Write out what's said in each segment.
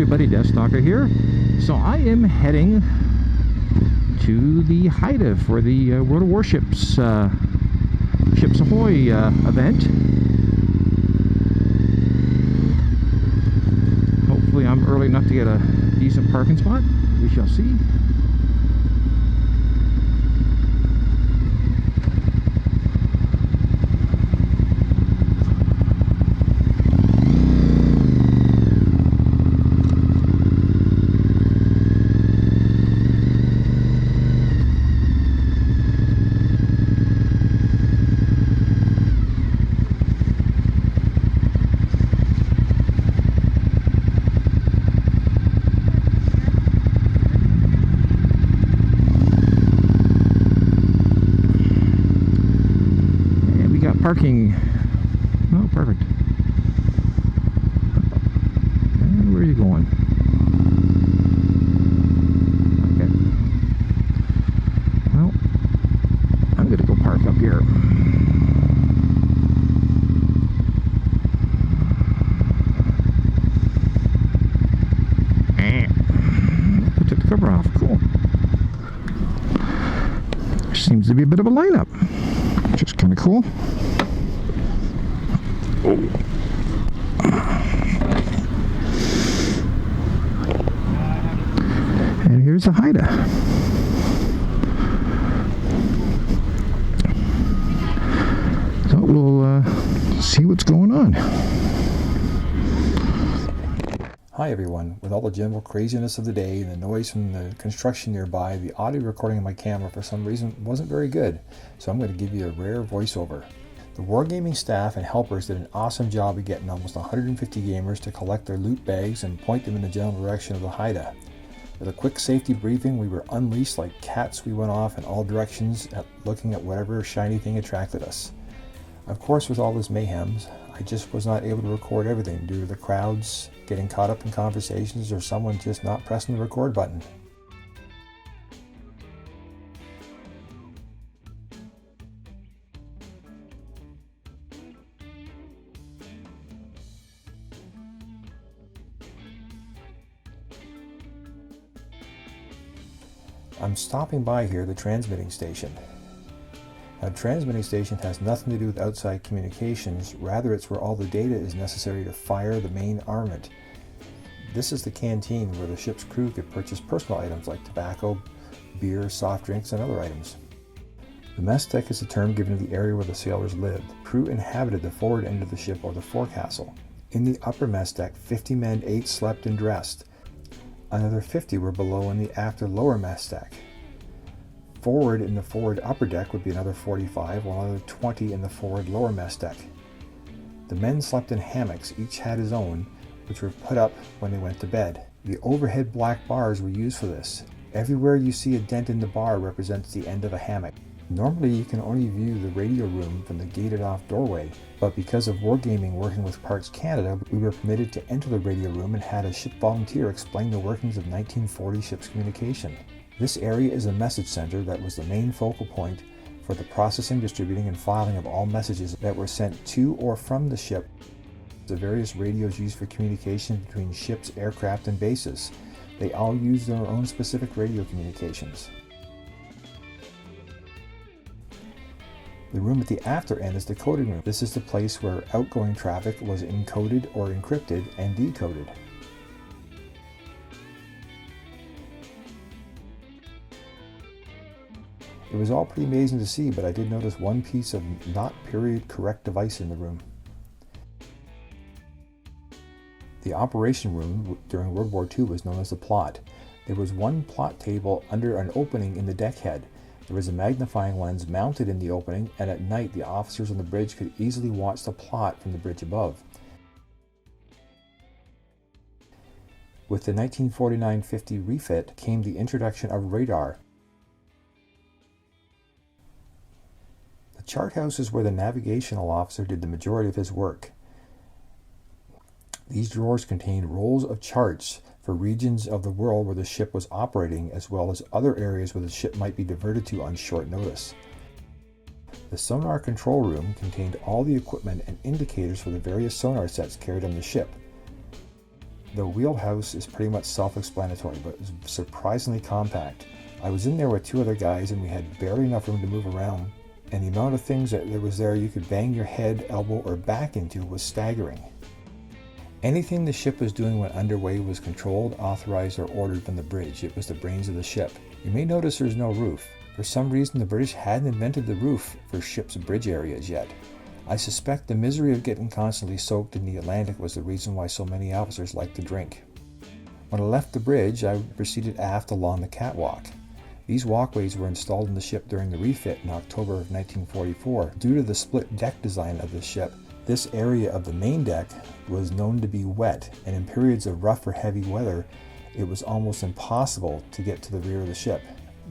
everybody, DeathsStalker here. So I am heading to the Haida for the World of Warships Ships Ahoy event. Hopefully I'm early enough to get a decent parking spot. We shall see. Parking. Oh, perfect. And where are you going? Okay. Well, I'm going to go park up here. I took the cover off. Cool. There seems to be a bit of a lineup, which is kind of cool. Oh. And here's the Haida. So we'll see what's going on. Hi everyone. With all the general craziness of the day and the noise from the construction nearby, the audio recording on my camera for some reason wasn't very good, so I'm going to give you a rare voiceover. The Wargaming staff and helpers did an awesome job of getting almost 150 gamers to collect their loot bags and point them in the general direction of the Haida. With a quick safety briefing, we were unleashed like cats. We went off in all directions looking at whatever shiny thing attracted us. Of course, with all this mayhem, I just was not able to record everything due to the crowds, getting caught up in conversations, or someone just not pressing the record button. I'm stopping by here, the transmitting station. Now, the transmitting station has nothing to do with outside communications, rather it's where all the data is necessary to fire the main armament. This is the canteen where the ship's crew could purchase personal items like tobacco, beer, soft drinks, and other items. The mess deck is a term given to the area where the sailors lived. The crew inhabited the forward end of the ship or the forecastle. In the upper mess deck, 50 men ate, slept, and dressed. Another 50 were below in the after lower mess deck. Forward in the forward upper deck would be another 45, while another 20 in the forward lower mess deck. The men slept in hammocks, each had his own, which were put up when they went to bed. The overhead black bars were used for this. Everywhere you see a dent in the bar represents the end of a hammock. Normally you can only view the radio room from the gated off doorway, but because of Wargaming working with Parks Canada, we were permitted to enter the radio room and had a ship volunteer explain the workings of 1940 ship's communication. This area is a message center that was the main focal point for the processing, distributing, and filing of all messages that were sent to or from the ship. The various radios used for communication between ships, aircraft, and bases. They all use their own specific radio communications. The room at the after end is the coding room. This is the place where outgoing traffic was encoded or encrypted and decoded. It was all pretty amazing to see, but I did notice one piece of not period correct device in the room. The operation room during World War II was known as the plot. There was one plot table under an opening in the deck head. There was a magnifying lens mounted in the opening, and at night the officers on the bridge could easily watch the plot from the bridge above. With the 1949-50 refit came the introduction of radar. The chart house is where the navigational officer did the majority of his work. These drawers contained rolls of charts for regions of the world where the ship was operating, as well as other areas where the ship might be diverted to on short notice. The sonar control room contained all the equipment and indicators for the various sonar sets carried on the ship. The wheelhouse is pretty much self-explanatory, but it's surprisingly compact. I was in there with two other guys and we had barely enough room to move around, and the amount of things that there was there you could bang your head, elbow, or back into was staggering. Anything the ship was doing when underway was controlled, authorized, or ordered from the bridge. It was the brains of the ship. You may notice there's no roof. For some reason, the British hadn't invented the roof for ships' bridge areas yet. I suspect the misery of getting constantly soaked in the Atlantic was the reason why so many officers liked to drink. When I left the bridge, I proceeded aft along the catwalk. These walkways were installed in the ship during the refit in October of 1944. Due to the split deck design of the ship, this area of the main deck was known to be wet, and in periods of rough or heavy weather, it was almost impossible to get to the rear of the ship.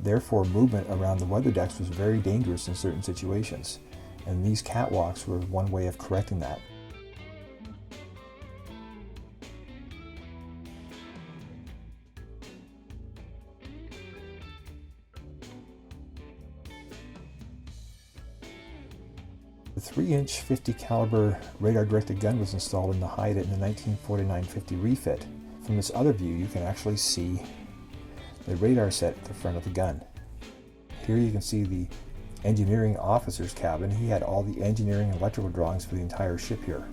Therefore, movement around the weather decks was very dangerous in certain situations, and these catwalks were one way of correcting that. The 3-inch 50 caliber radar-directed gun was installed in the Haida in the 1949-50 refit. From this other view, you can actually see the radar set at the front of the gun. Here you can see the engineering officer's cabin. He had all the engineering and electrical drawings for the entire ship here.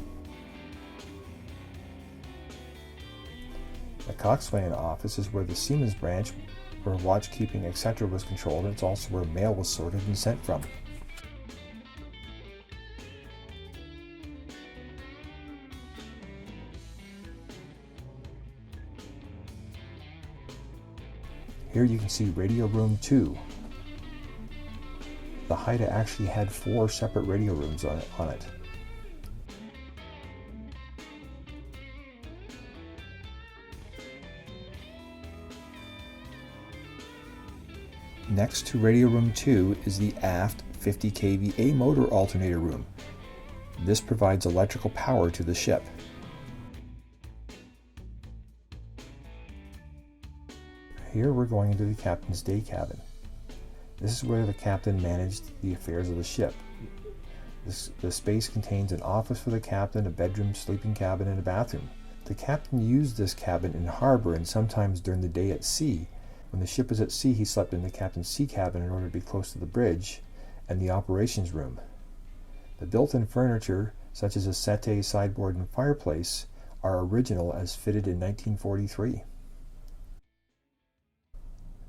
The coxswain office is where the seamen's branch, where watchkeeping, etc. was controlled, and it's also where mail was sorted and sent from. Here you can see Radio Room 2. The Haida actually had 4 separate radio rooms on it. Next to Radio Room 2 is the aft 50 kVA motor alternator room. This provides electrical power to the ship. Here we're going into the captain's day cabin. This is where the captain managed the affairs of the ship. The space contains an office for the captain, a bedroom, sleeping cabin, and a bathroom. The captain used this cabin in harbor and sometimes during the day at sea. When the ship was at sea, he slept in the captain's sea cabin in order to be close to the bridge and the operations room. The built-in furniture, such as a settee, sideboard, and fireplace, are original as fitted in 1943.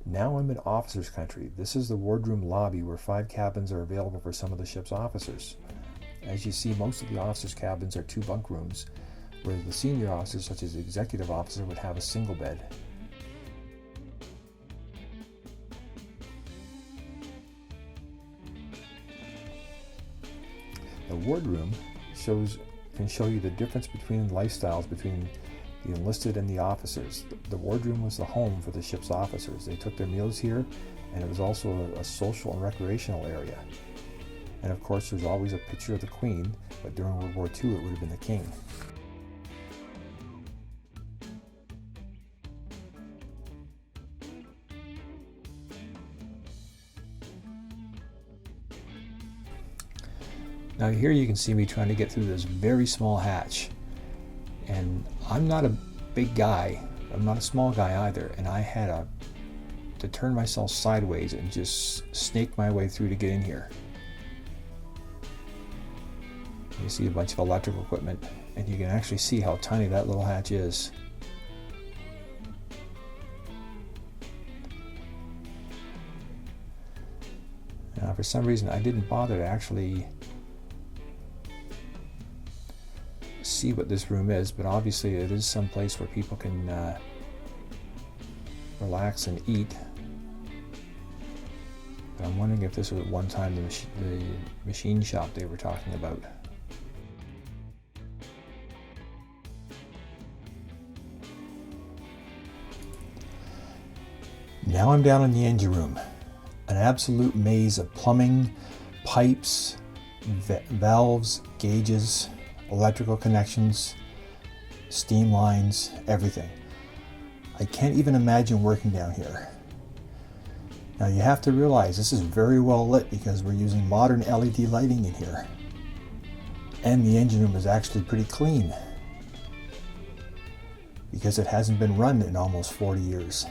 Now I'm in officers' country. This is the wardroom lobby where 5 cabins are available for some of the ship's officers. As you see, most of the officers' cabins are 2 bunk rooms, whereas the senior officers, such as the executive officer, would have a single bed. The wardroom can show you the difference between lifestyles between the enlisted and the officers. The wardroom was the home for the ship's officers. They took their meals here, and it was also a social and recreational area. And of course, there's always a picture of the Queen, but during World War II it would have been the King. Now here you can see me trying to get through this very small hatch. And I'm not a big guy, I'm not a small guy either, and I had to turn myself sideways and just snake my way through to get in here. You see a bunch of electrical equipment, and you can actually see how tiny that little hatch is. Now for some reason I didn't bother to actually see what this room is, but obviously it is some place where people can relax and eat. But I'm wondering if this was at one time the machine shop they were talking about. Now I'm down in the engine room. An absolute maze of plumbing, pipes, valves, gauges, electrical connections, steam lines, everything. I can't even imagine working down here. Now you have to realize this is very well lit because we're using modern LED lighting in here. And the engine room is actually pretty clean. because it hasn't been run in almost 40 years.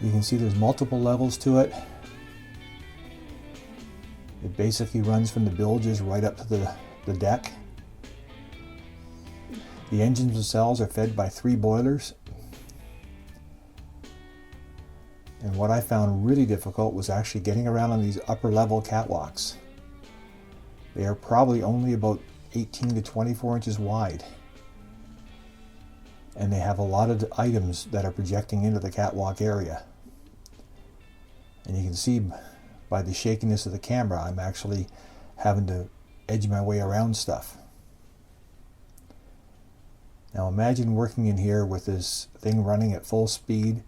You can see there's multiple levels to it. It basically runs from the bilges right up to the deck. The engines themselves are fed by 3 boilers. And what I found really difficult was actually getting around on these upper level catwalks. They are probably only about 18 to 24 inches wide. And they have a lot of items that are projecting into the catwalk area. And you can see by the shakiness of the camera, I'm actually having to edge my way around stuff. Now imagine working in here with this thing running at full speed,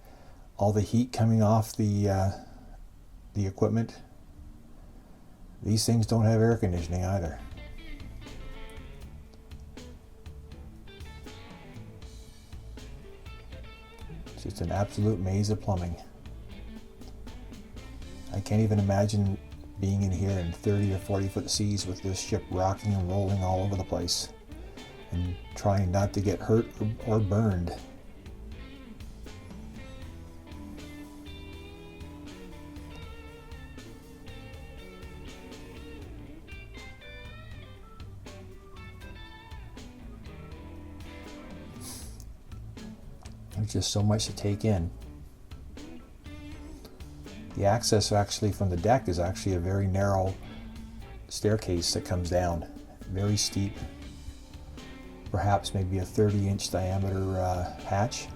all the heat coming off the equipment. These things don't have air conditioning either. It's just an absolute maze of plumbing. I can't even imagine being in here in 30 or 40 foot seas with this ship rocking and rolling all over the place and trying not to get hurt or burned. There's just so much to take in. The access actually from the deck is actually a very narrow staircase that comes down, very steep, perhaps maybe a 30-inch diameter hatch.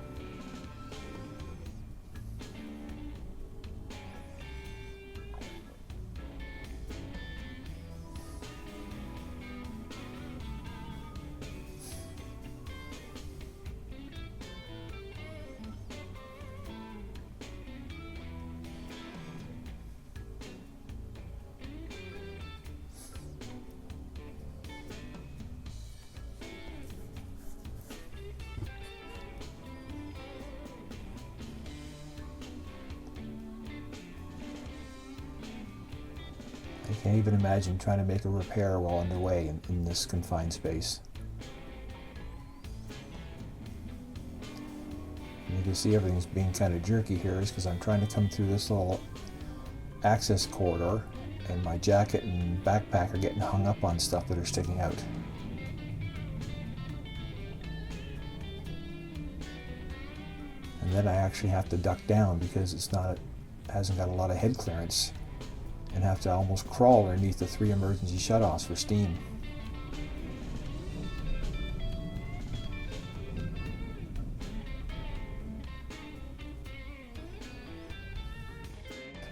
I can't even imagine trying to make a repair while underway in this confined space. And you can see everything's being kind of jerky here is because I'm trying to come through this little access corridor and my jacket and backpack are getting hung up on stuff that are sticking out. And then I actually have to duck down because it hasn't got a lot of head clearance, and have to almost crawl underneath the 3 emergency shutoffs for steam.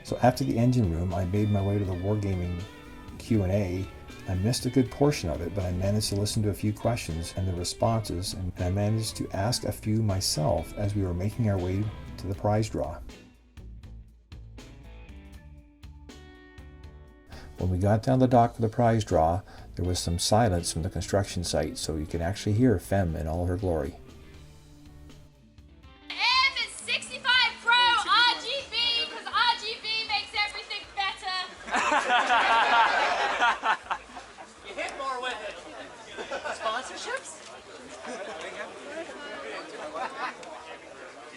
So after the engine room, I made my way to the Wargaming Q&A. I missed a good portion of it, but I managed to listen to a few questions and the responses, and I managed to ask a few myself as we were making our way to the prize draw. When we got down the dock for the prize draw, there was some silence from the construction site, so you can actually hear Femme in all her glory. M65 Pro RGB, because RGB makes everything better. You hit more with it. Sponsorships?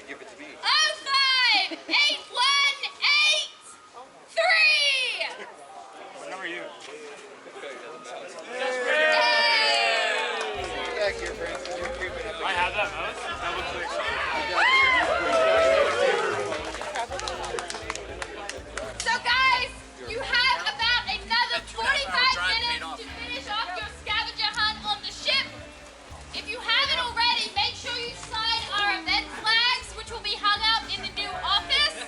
Give it to me. 05 8183. What number are you? I have that mouse. That looks like So guys, you have about another 45 minutes to finish off your scavenger hunt on the ship. If you haven't already, make sure you sign our event flags, which will be hung out in the new office.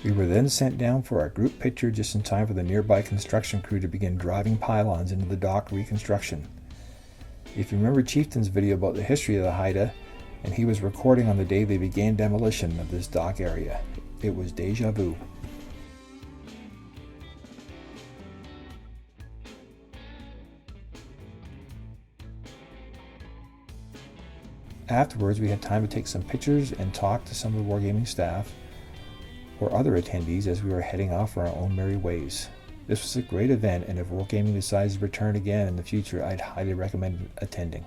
We were then sent down for our group picture just in time for the nearby construction crew to begin driving pylons into the dock reconstruction. If you remember Chieftain's video about the history of the Haida, and he was recording on the day they began demolition of this dock area, it was deja vu. Afterwards, we had time to take some pictures and talk to some of the wargaming staff or other attendees as we were heading off for our own merry ways. This was a great event, and if wargaming decides to return again in the future, I'd highly recommend attending.